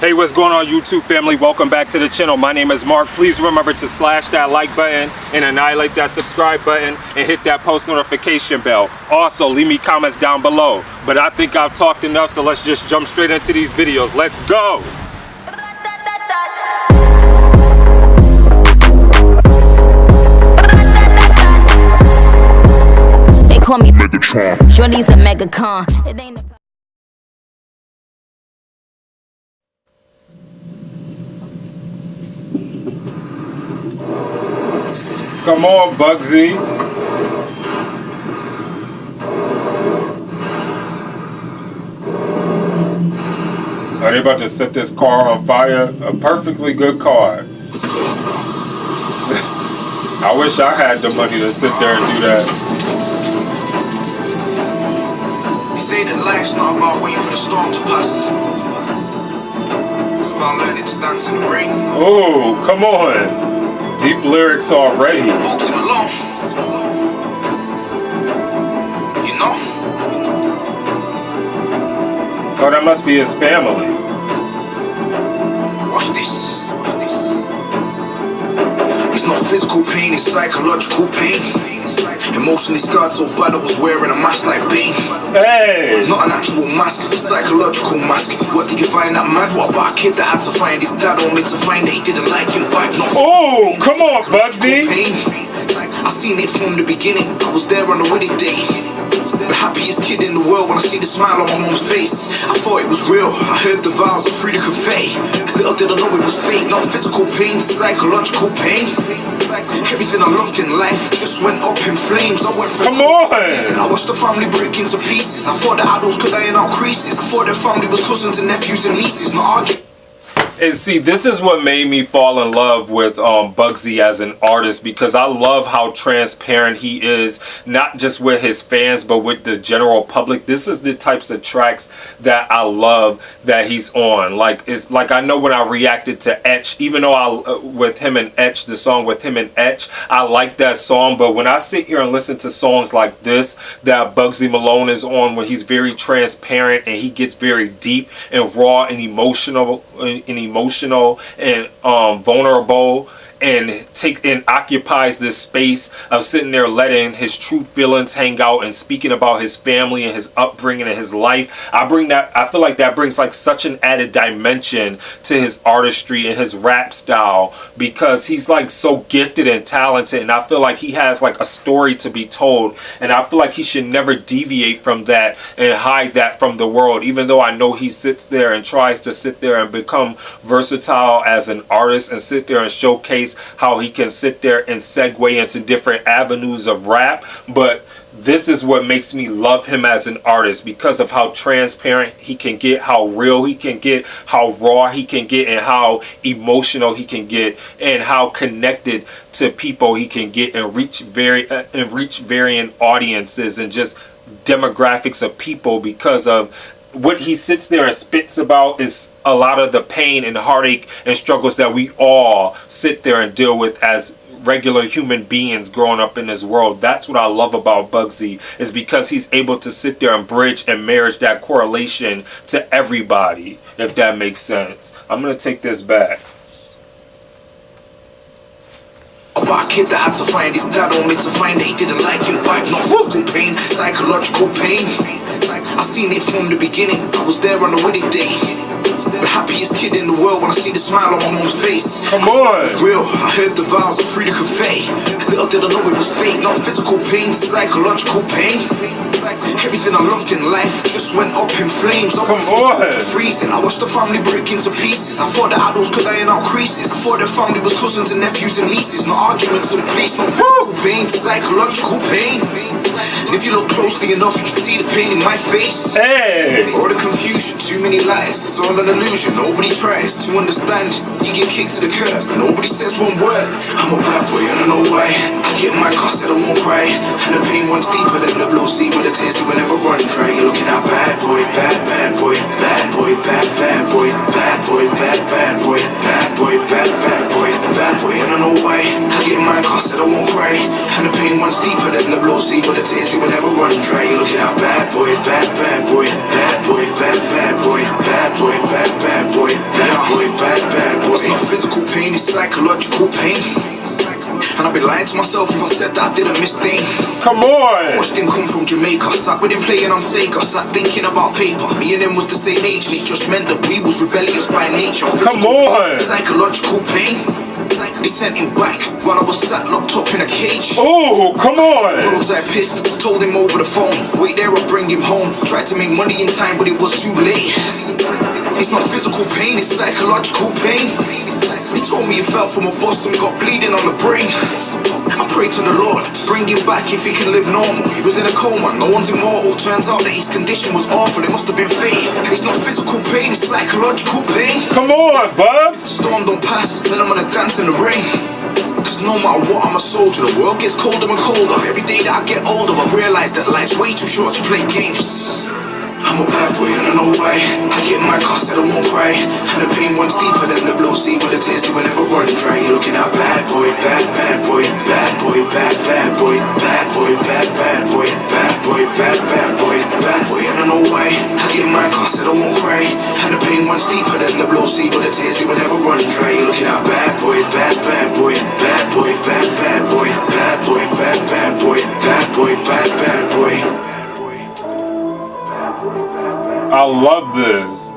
Hey, what's going on, YouTube family? Welcome back to the channel. My name is Mark. Please remember to slash that like button and annihilate that subscribe button and hit that post notification bell. Also, leave me comments down below. But I think I've talked enough, so let's just jump straight into these videos. Let's go! They call me Megatron. Shorty's a megacon. It ain't a Come on, Bugzy. Are they about to set this car on fire? A perfectly good car. I wish I had the money to sit there and do that. You say that life's not about waiting for the storm to pass. It's about learning to dance in the rain. Oh, come on. Deep lyrics already. Bugzy Malone. You know? Oh, that must be his family. Watch this. It's not physical pain, it's psychological pain. Emotionally scarred so bad I was wearing a mask like Bane. Hey! Not an actual mask, a psychological mask. What did you find that mad? What about a kid that had to find his dad only to find that he didn't like him back? Not oh, come on, Bugzy! I seen it from the beginning, I was there on the wedding day. The happiest kid in the world when I see the smile on my mom's face. I thought it was real, I heard the vows of free to convey. Little did I know it was fake, not physical pain, psychological pain. Everything I loved in life just went up in flames. I went from I watched the family break into pieces. I thought the adults could iron out creases. I thought their family was cousins and nephews and nieces, not arguing. And see, this is what made me fall in love with Bugzy as an artist, because I love how transparent he is, not just with his fans, but with the general public. This is the types of tracks that I love that he's on. Like, it's like, I know when I reacted to Etch, even though with him and Etch, the song with him and Etch, I like that song. But when I sit here and listen to songs like this that Bugzy Malone is on, when he's very transparent and he gets very deep and raw and emotional and vulnerable, and occupies this space of sitting there letting his true feelings hang out and speaking about his family and his upbringing and his life. I feel like that brings like such an added dimension to his artistry and his rap style, because he's like so gifted and talented, and I feel like he has like a story to be told, and I feel like he should never deviate from that and hide that from the world, even though I know he sits there and tries to sit there and become versatile as an artist and sit there and showcase how he can sit there and segue into different avenues of rap. But this is what makes me love him as an artist, because of how transparent he can get, how real he can get, how raw he can get, and how emotional he can get, and how connected to people he can get, and reach varying audiences and just demographics of people, because of what he sits there and spits about is a lot of the pain and heartache and struggles that we all sit there and deal with as regular human beings growing up in this world. That's what I love about Bugzy, is because he's able to sit there and bridge and marriage that correlation to everybody, if that makes sense. I'm gonna take this back. About a kid that had to find his dad only to find that he didn't like him back. Not physical pain, psychological pain. I seen it from the beginning, I was there on the wedding day. The happiest kid in the world when I see the smile on my mom's face. Come on! It was real, I heard the vows of free to convey. Little did I know it was fake, not physical pain, psychological pain. Everything I loved in life just went up in flames. I went from freezing, I watched the family break into pieces. I thought the adults could iron out creases. I thought their family was cousins and nephews and nieces, not arguments and pleas. No physical pain, psychological pain. And if you look closely enough, you can see the pain in my face. Hey! Or the confusion, too many lies, it's all an illusion. Nobody tries to understand. You get kicked to the curb, nobody says one word. I'm a bad boy, I don't know why. I get my car, said I won't cry. And the pain runs deeper than the blue sea, but the tears do never run dry. You're looking at bad boy, bad boy, bad boy, bad boy, bad boy, bad boy, bad boy, bad boy, bad boy. I don't know why. I get my car, said I won't cry. And the pain runs deeper than the blue sea, but the tears do never run dry. You're looking at bad boy, bad boy, bad boy, bad boy, bad boy, bad boy. psychological pain. And I'd be lying to myself if I said that I didn't miss Dane. Come on! Watched him come from Jamaica, sat with him playing on Sega, sat thinking about paper. Me and him was the same age, and it just meant that we was rebellious by nature. Come on! Psychological pain. They sent him back while I was sat locked up in a cage. Oh, come on! Words I pissed, told him over the phone. Wait there, I'll bring him home. Tried to make money in time, but it was too late. It's not physical pain, it's psychological pain. He told me he fell from a bus and got bleeding on the brain. I pray to the Lord, bring him back if he can live normal. He was in a coma, no one's immortal. Turns out that his condition was awful, it must have been fate. It's not physical pain, it's psychological pain. Come on, Bubs! Storm don't pass, then I'm gonna dance in the rain. Cause no matter what, I'm a soldier. The world gets colder and colder. Every day that I get older, I realize that life's way too short to play games. I'm a bad boy and I know why. I get my car said I won't cry. And the pain runs deeper than the blue sea, but the tears do will never run dry. You're looking at bad boy, bad boy, bad boy, bad boy, bad boy, bad boy, bad boy, bad boy, and I know why. I get my car said I won't cry. And the pain runs deeper than the blue sea, but the tears do will never run dry. You're looking at bad boy, bad boy, bad boy, bad boy, bad boy, bad boy, bad boy, bad boy. I love this.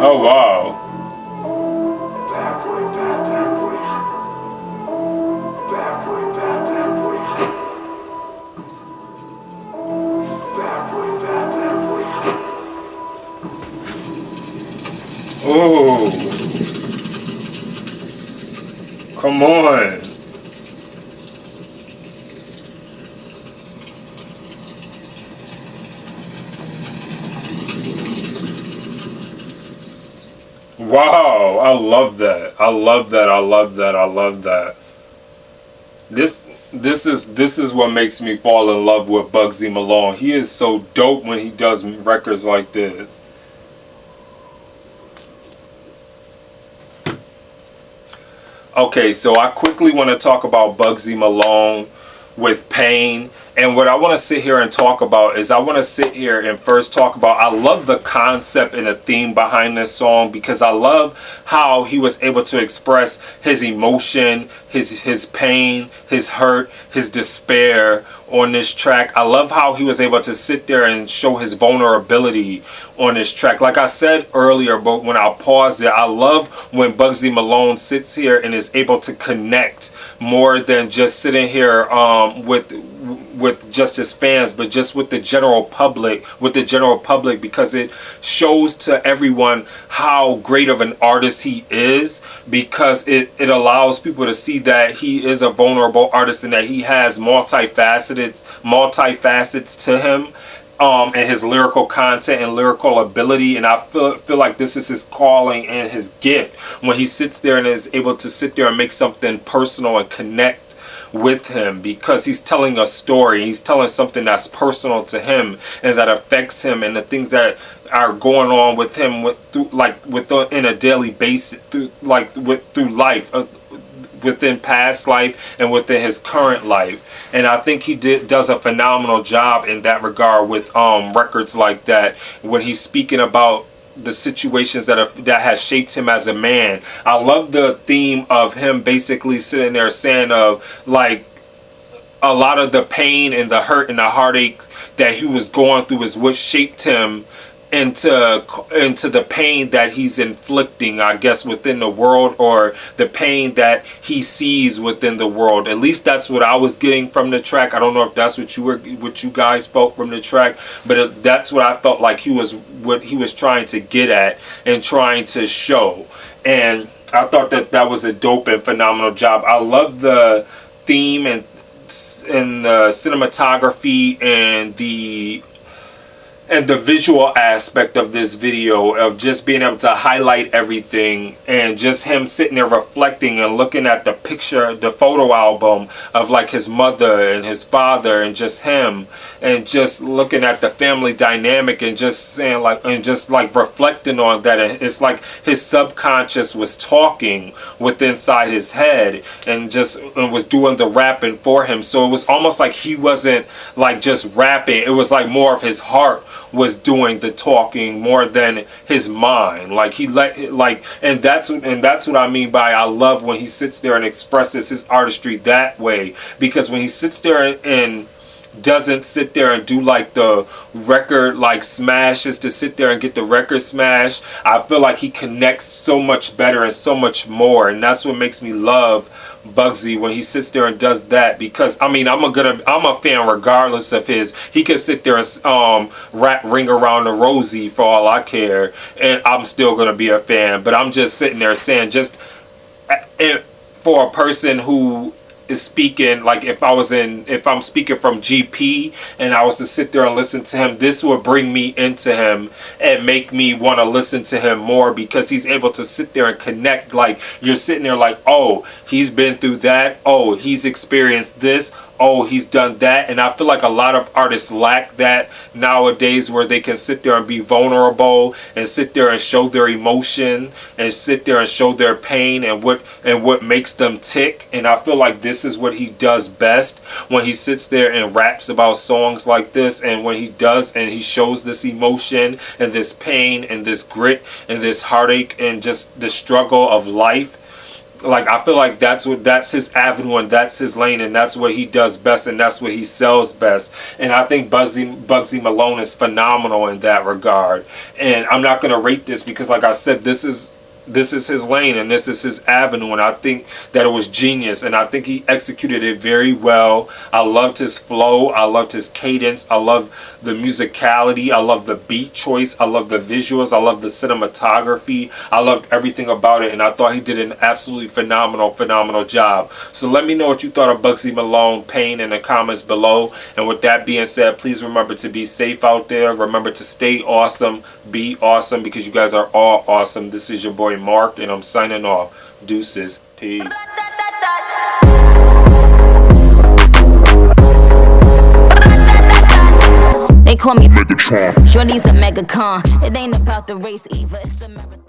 Oh, wow. Oh. Come on. Wow, I love that. I love that. I love that. I love that. This is what makes me fall in love with Bugzy Malone. He is so dope when he does records like this. Okay, so I quickly want to talk about Bugzy Malone with Pain. And what I want to sit here and talk about is I want to sit here and first talk about, I love the concept and the theme behind this song, because I love how he was able to express his emotion, his pain, his hurt, his despair on this track. I love how he was able to sit there and show his vulnerability on this track. Like I said earlier, but when I paused it, I love when Bugzy Malone sits here and is able to connect more than just sitting here with just his fans, but just with the general public, because it shows to everyone how great of an artist he is, because it allows people to see that he is a vulnerable artist and that he has multifacets to him, and his lyrical content and lyrical ability. And I feel like this is his calling and his gift when he sits there and is able to sit there and make something personal and connect with him, because he's telling a story. He's telling something that's personal to him and that affects him, and the things that are going on with him in a daily basis, through life, within past life and within his current life. And I think he does a phenomenal job in that regard with records like that, when he's speaking about the situations that has shaped him as a man. I love the theme of him basically sitting there saying of like a lot of the pain and the hurt and the heartache that he was going through is what shaped him into the pain that he's inflicting, I guess, within the world, or the pain that he sees within the world. At least that's what I was getting from the track. I don't know if that's what you guys felt from the track, but that's what I felt like what he was trying to get at and trying to show. And I thought that was a dope and phenomenal job. I love the theme and the cinematography and the visual aspect of this video, of just being able to highlight everything, and just him sitting there reflecting and looking at the photo album of like his mother and his father and just him, and just looking at the family dynamic and just saying reflecting on that. And it's like his subconscious was talking within inside his head and was doing the rapping for him. So it was almost like he wasn't like just rapping. It was like more of his heart was doing the talking more than his mind. Like he let and that's what I mean by I love when he sits there and expresses his artistry that way, because when he sits there and doesn't sit there and do like the record like smashes to sit there and get the record smash, I feel like he connects so much better and so much more, and that's what makes me love Bugzy when he sits there and does that. Because I mean, I'm a fan regardless of his. He could sit there and rap Ring Around the Rosie for all I care, and I'm still gonna be a fan. But I'm just sitting there saying, just for a person who is speaking, like if I'm speaking from GP and I was to sit there and listen to him, this would bring me into him and make me want to listen to him more, because he's able to sit there and connect. Like you're sitting there like, oh, he's been through that, oh, he's experienced this, oh, he's done that. And I feel like a lot of artists lack that nowadays, where they can sit there and be vulnerable and sit there and show their emotion and sit there and show their pain and what makes them tick. And I feel like this is what he does best, when he sits there and raps about songs like this, and when he does and he shows this emotion and this pain and this grit and this heartache and just the struggle of life. Like I feel like that's his avenue and that's his lane, and that's what he does best, and that's what he sells best. And I think Bugzy Malone is phenomenal in that regard. And I'm not gonna rate this because, like I said, this is his lane and this is his avenue, and I think that it was genius, and I think he executed it very well. I loved his flow, I loved his cadence, I love the musicality, I love the beat choice, I love the visuals, I love the cinematography, I loved everything about it, and I thought he did an absolutely phenomenal job. So let me know what you thought of Bugzy Malone, Pain, in the comments below. And with that being said, please remember to be safe out there. Remember to stay awesome, be awesome, because you guys are all awesome. This is your boy Mark, and I'm signing off. Deuces. Peace. They call me Megatron. Shorty's a mega con. It ain't about the race either. It's the marathon.